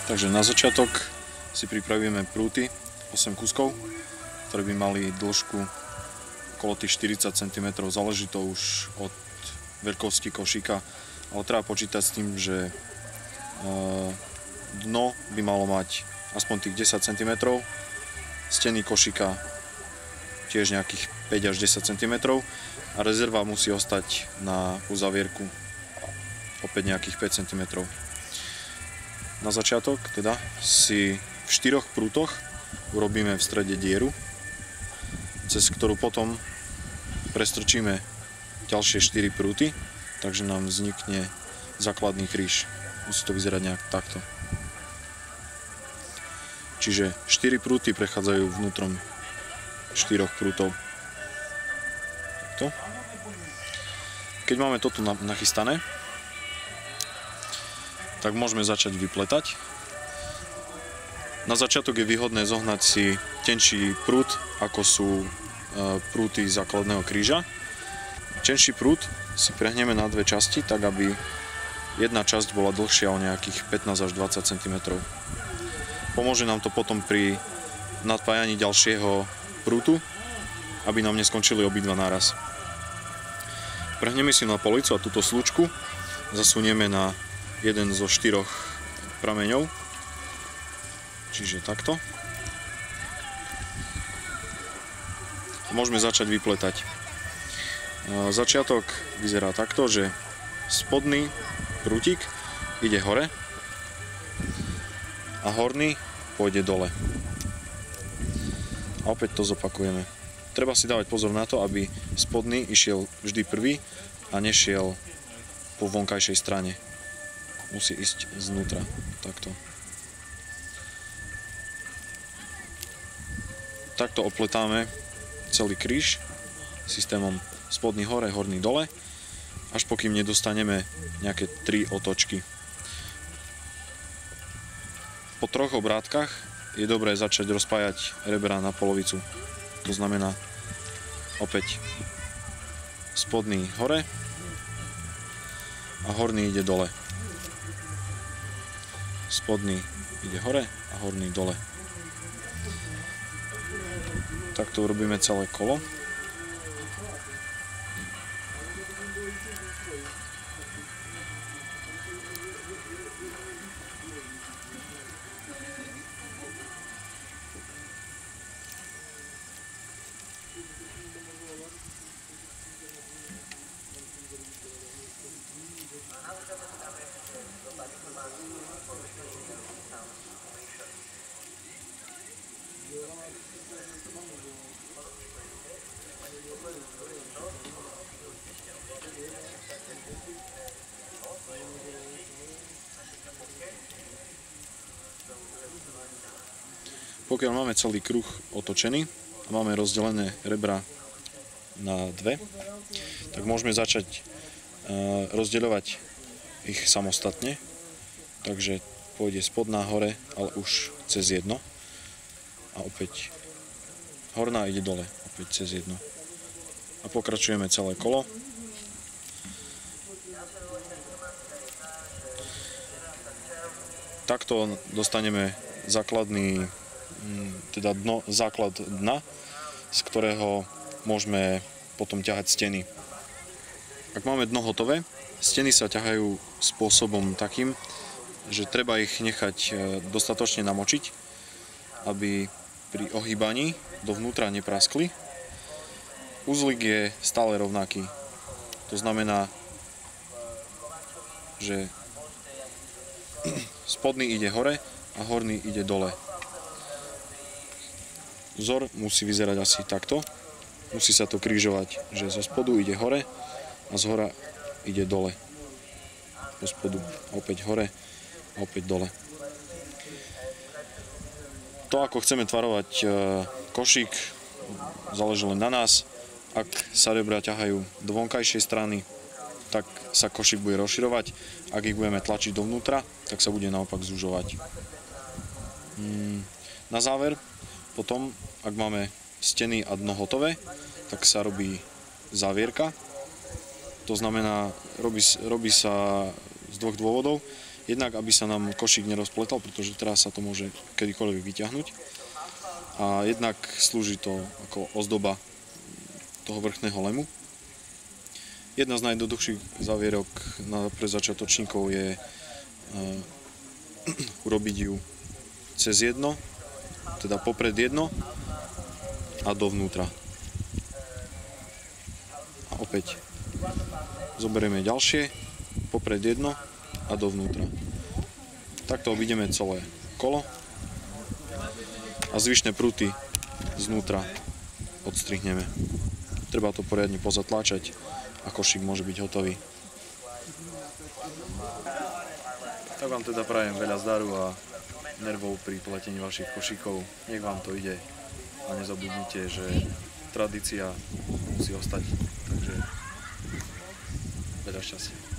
Takže na začiatok si pripravíme prúty 8 kuskov, ktoré by mali dĺžku okolo tých 40 cm, záleží to už od veľkosti košíka, ale treba počítať s tým, že dno by malo mať aspoň tých 10 cm, steny košíka tiež nejakých 5 až 10 cm a rezerva musí ostať na uzavierku opäť nejakých 5 cm. Na začiatok teda si v 4 prútoch urobíme v strede dieru, cez ktorú potom prestrčíme ďalšie 4 prúty, takže nám vznikne základný kríž. Musí to vyzerať nejak takto. Čiže 4 prúty prechádzajú vnútrom 4 prútov. Takto. Keď máme toto nachystané, tak môžeme začať vypletať. Na začiatok je výhodné zohnať si tenší prút, ako sú prúty základného kríža. Tenší prút si prehneme na dve časti, tak aby jedna časť bola dlhšia o nejakých 15 až 20 cm. Pomôže nám to potom pri nadpájaní ďalšieho prútu, aby nám neskončili obidva naraz. Prehneme si na policu a túto slučku zasunieme na jeden zo 4 prameňov, čiže takto. Môžeme začať vypletať. Začiatok vyzerá takto, že spodný prútik ide hore a horný pôjde dole. A opäť to zopakujeme. Treba si dávať pozor na to, aby spodný išiel vždy prvý a nešiel po vonkajšej strane. Musí ísť znútra, takto. Takto opletáme celý kríž systémom spodný hore, horný dole, až pokým nedostaneme nejaké 3 otočky. Po 3 obrátkach je dobré začať rozpájať rebra na polovicu. To znamená opäť spodný hore a horný ide dole. Spodný ide hore a horný dole. Takto urobíme celé kolo. Pokiaľ máme celý kruh otočený a máme rozdelené rebra na dve, tak môžeme začať rozdeľovať ich samostatne. Takže pôjde spodná hore, ale už cez jedno. A opäť horná ide dole, opäť cez jedno. A pokračujeme celé kolo. Takto dostaneme základný, teda základ dna, z ktorého môžeme potom ťahať steny. Ak máme dno hotové, steny sa ťahajú spôsobom takým, že treba ich nechať dostatočne namočiť, aby pri ohýbaní dovnútra nepraskli. Uzlík je stále rovnaký. To znamená, že spodný ide hore a horný ide dole. Vzor musí vyzerať asi takto. Musí sa to krížovať, že zo spodu ide hore a z hora ide dole. Po spodu opäť hore a opäť dole. To, ako chceme tvarovať košík, záleží len na nás. Ak sa rebra ťahajú do vonkajšej strany, tak sa košík bude rozširovať. Ak ich budeme tlačiť dovnútra, tak sa bude naopak zužovať. Na záver, potom, ak máme steny a dno hotové, tak sa robí závierka. To znamená, robí sa z dvoch dôvodov. Jednak, aby sa nám košík nerozpletal, pretože teraz sa to môže kedykoľvek vyťahnuť. A jednak slúži to ako ozdoba toho vrchného lemu. Jedna z najjednoduchších zavierok pre začiatočníkov je urobiť ju cez jedno, teda popred jedno a dovnútra. A opäť zoberieme ďalšie, popred jedno a dovnútra. Takto obídeme celé kolo a zvyšné prúty znútra odstrihneme. Treba to poriadne pozatláčať a košík môže byť hotový. Tak vám teda prajem veľa zdaru a nervov pri pletení vašich košíkov. Nech vám to ide a nezabudnite, že tradícia musí ostať. Takže veľa šťastia.